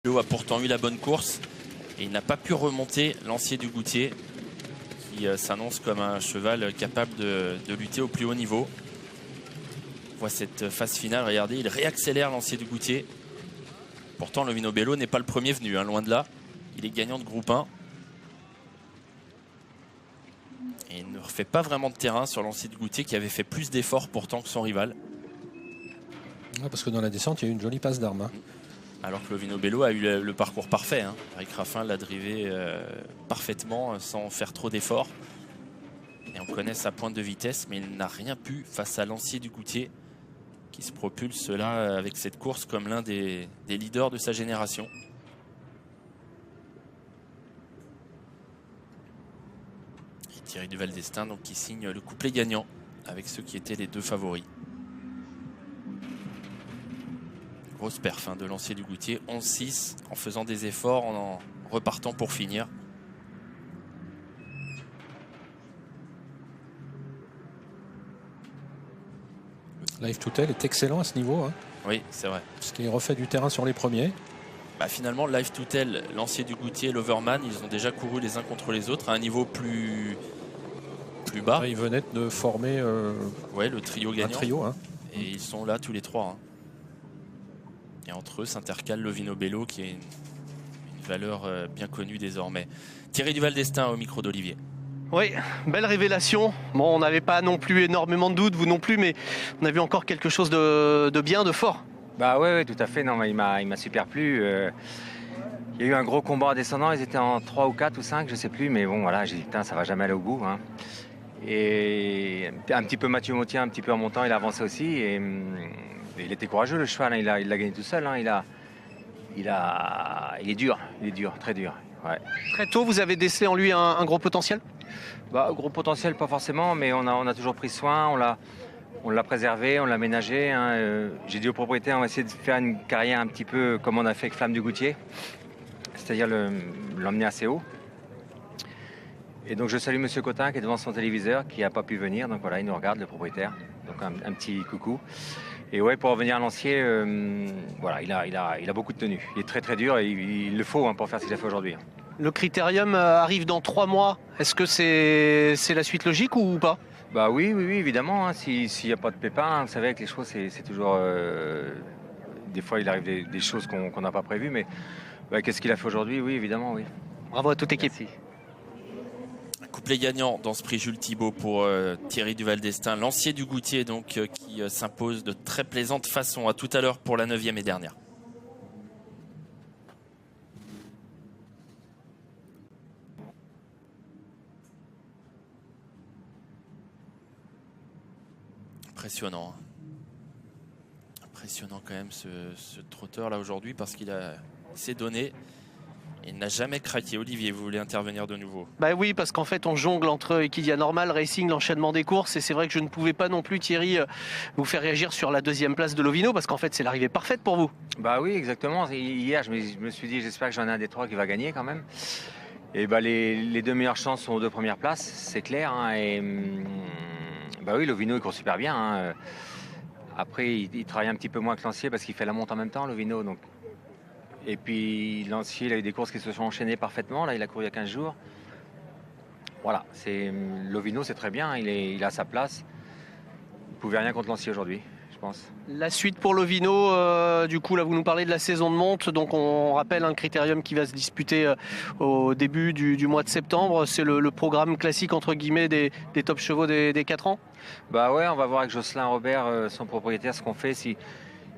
L'eau a pourtant eu la bonne course et il n'a pas pu remonter Lancier du Goutier qui s'annonce comme un cheval capable de lutter au plus haut niveau. On voit cette phase finale, regardez, il réaccélère Lancier du Goutier. Pourtant Lovino Bello n'est pas le premier venu, hein, loin de là. Il est gagnant de groupe 1. Et il ne refait pas vraiment de terrain sur Lancier du Goutier qui avait fait plus d'efforts pourtant que son rival. Ouais, parce que dans la descente, il y a eu une jolie passe d'armes. Hein. Alors que Lovino Bello a eu le parcours parfait. Hein. Eric Raffin l'a drivé parfaitement sans faire trop d'efforts. Et on connaît sa pointe de vitesse, mais il n'a rien pu face à Lancier du Goutier qui se propulse là avec cette course comme l'un des leaders de sa génération. Et Thierry Duval d'Estaing donc qui signe le couplet gagnant avec ceux qui étaient les deux favoris. Grosse perf de Lancier du Goutier, 11-6 en faisant des efforts, en repartant pour finir. Live to Tell est excellent à ce niveau. Hein, oui, c'est vrai. parce qu'il refait du terrain sur les premiers. Bah, finalement, Live to Tell, Lancier du Goutier et l'Overman, ils ont déjà couru les uns contre les autres à un niveau plus bas. Ils venaient de former ouais, le trio gagnant. Un trio. Hein. Et ils sont là tous les trois. Hein. Et entre eux s'intercale Lovino Bello qui est une valeur bien connue désormais. Thierry Duval d'Estaing au micro d'Olivier. Oui, belle révélation. Bon, on n'avait pas non plus énormément de doutes, vous non plus, mais on a vu encore quelque chose de bien, de fort. Bah ouais, tout à fait. Non, il m'a super plu. Il y a eu un gros combat en descendant. Ils étaient en 3 ou 4 ou 5, je sais plus. Mais bon, voilà, j'ai dit, putain, ça va jamais aller au bout. Hein. Et un petit peu Mathieu Mauthier, un petit peu en montant, il a avancé aussi. Et il était courageux, le cheval. Hein. Il l'a gagné tout seul. Hein. Il est dur, très dur. Ouais. Très tôt, vous avez décelé en lui un gros potentiel? Bah, gros potentiel, pas forcément, mais on a toujours pris soin. On l'a préservé, on l'a aménagé. Hein. J'ai dit au propriétaire, on va essayer de faire une carrière un petit peu comme on a fait avec Flamme du Goutier, c'est-à-dire l'emmener assez haut. Et donc je salue Monsieur Cotin qui est devant son téléviseur, qui n'a pas pu venir. Donc voilà, il nous regarde, le propriétaire. Donc un petit coucou. Et ouais, pour revenir à Lancier, voilà, il a beaucoup de tenue. Il est très très dur et il le faut hein, pour faire ce qu'il a fait aujourd'hui. Le critérium arrive dans 3 mois. Est-ce que c'est la suite logique ou pas? Bah oui, évidemment. Hein. S'il n'y a pas de pépins, hein, vous savez, avec les chevaux, c'est toujours... des fois, il arrive des choses qu'on n'a pas prévues, mais bah, qu'est-ce qu'il a fait aujourd'hui? Oui, évidemment, oui. Bravo à toute équipe. Merci. Un couplet gagnant dans ce prix Jules Thibault pour Thierry Duval d'Estaing. Lancier du Goutier donc qui s'impose de très plaisante façon. À tout à l'heure pour la 9e et dernière. Impressionnant. Impressionnant quand même ce trotteur là aujourd'hui parce qu'il s'est donné. Il n'a jamais craqué. Olivier, vous voulez intervenir de nouveau? Bah oui, parce qu'en fait on jongle entre Equidia Normal, Racing, l'enchaînement des courses, et c'est vrai que je ne pouvais pas non plus, Thierry, vous faire réagir sur la 2e place de Lovino, parce qu'en fait c'est l'arrivée parfaite pour vous. Bah oui, exactement. Hier, je me suis dit, j'espère que j'en ai un des 3 qui va gagner quand même. Et bah les 2 meilleures chances sont aux 2 premières places, c'est clair. Hein, et bah oui, Lovino il court super bien. Hein. Après, il travaille un petit peu moins que Lancier parce qu'il fait la monte en même temps, Lovino. Donc. Et puis Lancier, il a eu des courses qui se sont enchaînées parfaitement. Là, il a couru il y a 15 jours. Voilà, Lovino, c'est très bien. Il a sa place. Il ne pouvait rien contre Lancier aujourd'hui, je pense. La suite pour Lovino, du coup, là, vous nous parlez de la saison de monte. Donc, on rappelle un critérium qui va se disputer au début du mois de septembre. C'est le programme classique, entre guillemets, des top chevaux des 4 ans. Bah ouais, on va voir avec Jocelyn Robert, son propriétaire, ce qu'on fait.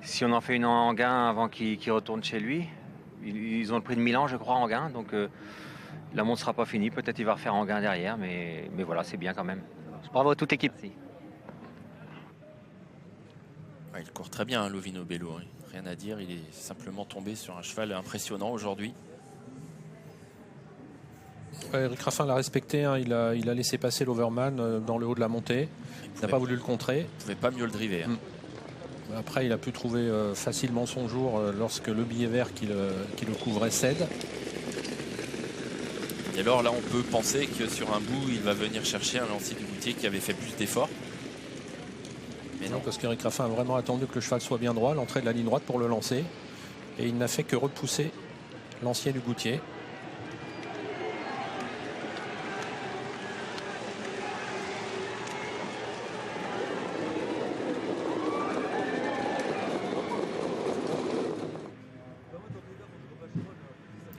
Si on en fait une en Anguin avant qu'il retourne chez lui. Ils ont le prix de Milan, je crois, en Anguin. Donc la monte ne sera pas finie. Peut-être qu'il va refaire Anguin derrière. Mais voilà, c'est bien quand même. Bravo à toute équipe. Merci. Ouais, il court très bien, hein, Lovino Bello. Hein. Rien à dire. Il est simplement tombé sur un cheval impressionnant aujourd'hui. Ouais, Eric Raffin l'a respecté. Hein. Il a laissé passer l'Overman dans le haut de la montée. Il n'a pas voulu le contrer. Il ne pouvait pas mieux le driver. Hein. Après, il a pu trouver facilement son jour lorsque le billet vert qui le couvrait cède. Et alors là, on peut penser que sur un bout, il va venir chercher un Lancier du Goutier qui avait fait plus d'efforts. Mais non, parce qu'Eric Raffin a vraiment attendu que le cheval soit bien droit, l'entrée de la ligne droite pour le lancer. Et il n'a fait que repousser lancier du Goutier.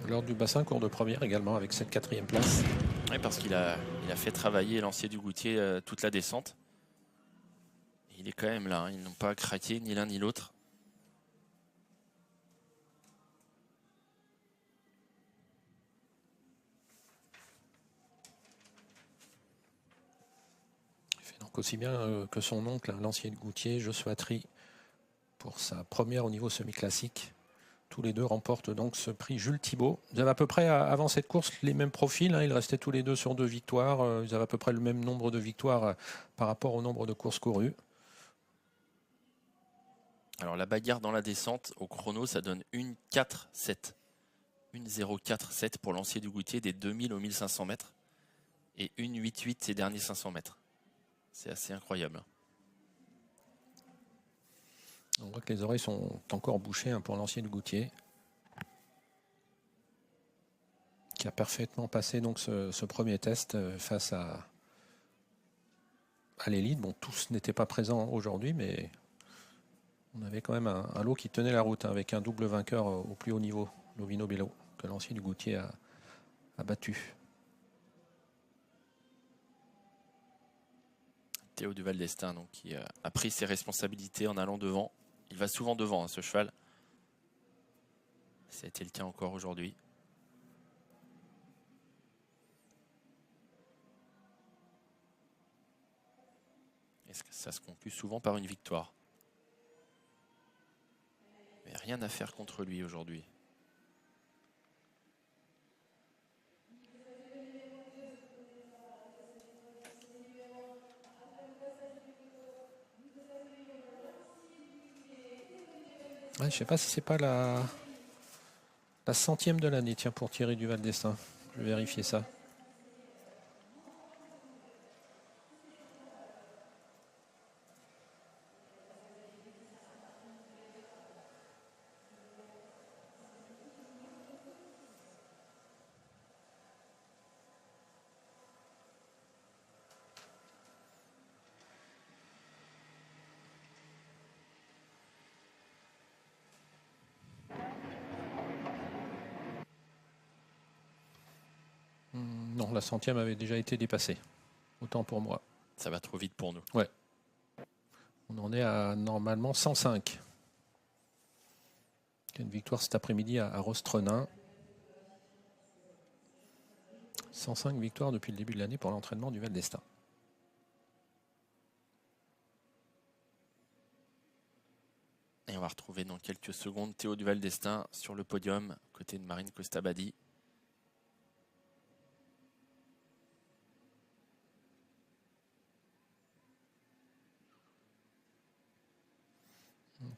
L'ordre du bassin court de première également avec cette 4e place. Oui, parce qu'il a fait travailler lancier du Goutier toute la descente. Il est quand même là, hein. Ils n'ont pas craqué ni l'un ni l'autre. Il fait donc aussi bien que son oncle, lancier de Goutier, Joshua Tree, pour sa première au niveau semi-classique. Tous les deux remportent donc ce prix Jules Thibault. Ils avaient à peu près, avant cette course, les mêmes profils. Ils restaient tous les deux sur 2 victoires. Ils avaient à peu près le même nombre de victoires par rapport au nombre de courses courues. Alors la bagarre dans la descente, au chrono, ça donne 1,47. 1,047 pour lancier du Goutier des 2000 aux 1500 mètres. Et 1,88 ces derniers 500 mètres. C'est assez incroyable. On voit que les oreilles sont encore bouchées pour l'ancien du Goutier, qui a parfaitement passé donc ce premier test face à l'élite. Bon, tous n'étaient pas présents aujourd'hui, mais on avait quand même un lot qui tenait la route, avec un double vainqueur au plus haut niveau, Lovino Bello, que l'ancien du Goutier a battu. Théo Duval d'Estaing, donc, qui a pris ses responsabilités en allant devant. Il va souvent devant, hein, ce cheval. Ça a été le cas encore aujourd'hui. Est-ce que ça se conclut souvent par une victoire? Mais rien à faire contre lui aujourd'hui. Ouais, je ne sais pas si c'est pas la 100e de l'année, tiens, pour Thierry Duval d'Estaing. Je vais vérifier ça. Non, la 100e avait déjà été dépassée. Autant pour moi. Ça va trop vite pour nous. Ouais. On en est à normalement 105. Il y a une victoire cet après-midi à Rostrenain. 105 victoires depuis le début de l'année pour l'entraînement du Val d'Estaing. Et on va retrouver dans quelques secondes Théo Duval d'Estaing sur le podium, côté de Marine Costabadi.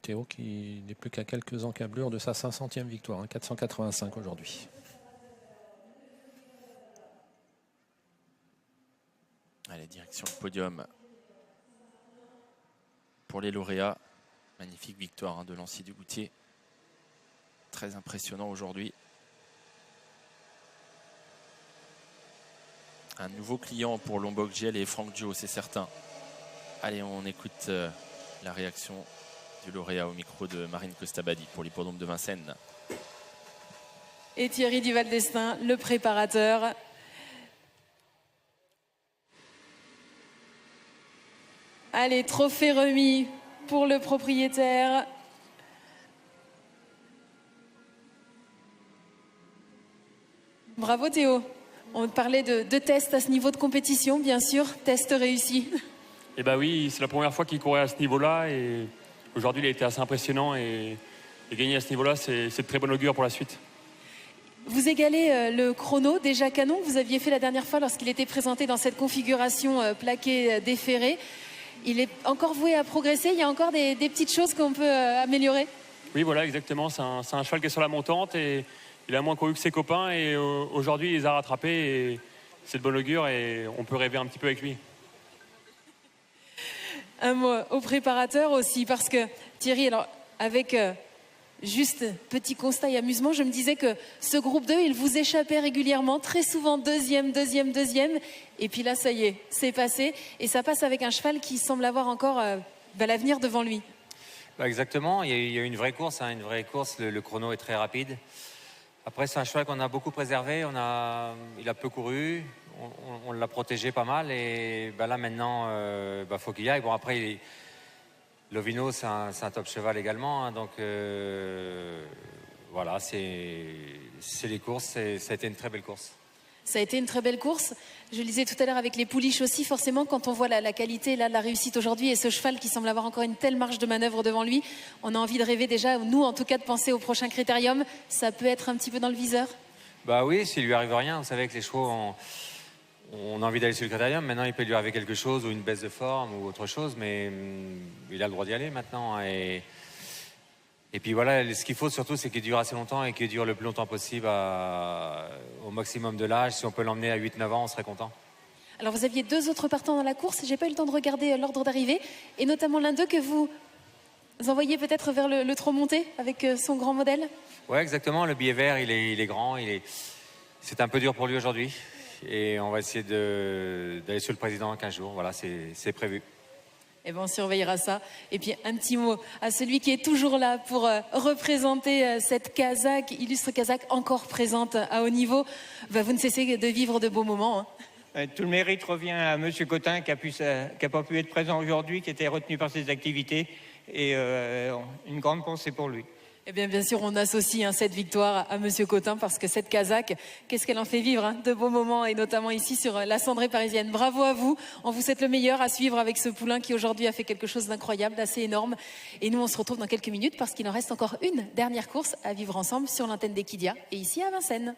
Théo qui n'est plus qu'à quelques encablures de sa 500e victoire, 485 aujourd'hui. Allez, direction le podium pour les lauréats. Magnifique victoire de Lancier du Goutier. Très impressionnant aujourd'hui. Un nouveau client pour Lombok Giel et Franck Joe, c'est certain. Allez, on écoute la réaction du lauréat au micro de Marine Costabadi pour l'hippodrome de Vincennes. Et Thierry Duval d'Estaing, le préparateur. Allez, trophée remis pour le propriétaire. Bravo Théo. On parlait de tests à ce niveau de compétition, bien sûr. Test réussi. Eh bien oui, c'est la première fois qu'il courait à ce niveau-là. Et aujourd'hui, il a été assez impressionnant. Et gagner à ce niveau-là, c'est de très bon augure pour la suite. Vous égalez le chrono déjà canon que vous aviez fait la dernière fois lorsqu'il était présenté dans cette configuration plaquée déférée. Il est encore voué à progresser. Il y a encore des petites choses qu'on peut améliorer. Oui, voilà, exactement. C'est un cheval qui est sur la montante et il a moins couru que ses copains. Et aujourd'hui, il les a rattrapés. Et c'est de bon augure et on peut rêver un petit peu avec lui. Un mot au préparateur aussi, parce que Thierry, alors avec Juste petit constat et amusement, je me disais que ce groupe 2, il vous échappait régulièrement, très souvent deuxième. Et puis là, ça y est, c'est passé. Et ça passe avec un cheval qui semble avoir encore l'avenir devant lui. Bah, exactement, il y a une vraie course. Le chrono est très rapide. Après, c'est un cheval qu'on a beaucoup préservé. Il a peu couru. On l'a protégé pas mal. Et bah, là, maintenant, faut qu'il y aille. Bon, après, Lovino, c'est un top cheval également. Hein, donc, voilà, c'est les courses. Ça a été une très belle course. Ça a été une très belle course. Je le disais tout à l'heure avec les pouliches aussi, forcément, quand on voit la qualité là, de la réussite aujourd'hui et ce cheval qui semble avoir encore une telle marge de manœuvre devant lui, on a envie de rêver déjà, nous en tout cas, de penser au prochain critérium. Ça peut être un petit peu dans le viseur? Bah oui, s'il lui arrive rien, vous savez que les chevaux, on a envie d'aller sur le critérium. Maintenant, il peut lui arriver quelque chose ou une baisse de forme ou autre chose, mais il a le droit d'y aller maintenant. Et puis voilà, ce qu'il faut surtout, c'est qu'il dure assez longtemps et qu'il dure le plus longtemps possible au maximum de l'âge. Si on peut l'emmener à 8-9 ans, on serait content. Alors vous aviez 2 autres partants dans la course, j'ai pas eu le temps de regarder l'ordre d'arrivée, et notamment l'un d'eux que vous envoyez peut-être vers le trot monté avec son grand modèle. Ouais, exactement, le billet vert, il est grand, c'est un peu dur pour lui aujourd'hui. Et on va essayer d'aller sur le président en 15 jours, voilà, c'est prévu. Eh bien, on surveillera ça. Et puis, un petit mot à celui qui est toujours là pour représenter cette Kazakh, illustre Kazakh encore présente à haut niveau. Bah, vous ne cessez de vivre de beaux moments. Hein. Tout le mérite revient à M. Cotin qui n'a pas pu être présent aujourd'hui, qui était retenu par ses activités. Et une grande pensée pour lui. Eh bien sûr, on associe cette victoire à Monsieur Cotin parce que cette Kazakh, qu'est-ce qu'elle en fait vivre, de beaux moments, et notamment ici sur la cendrée parisienne. Bravo à vous, on vous souhaite le meilleur à suivre avec ce poulain qui aujourd'hui a fait quelque chose d'incroyable, d'assez énorme. Et nous, on se retrouve dans quelques minutes parce qu'il en reste encore une dernière course à vivre ensemble sur l'antenne d'Equidia et ici à Vincennes.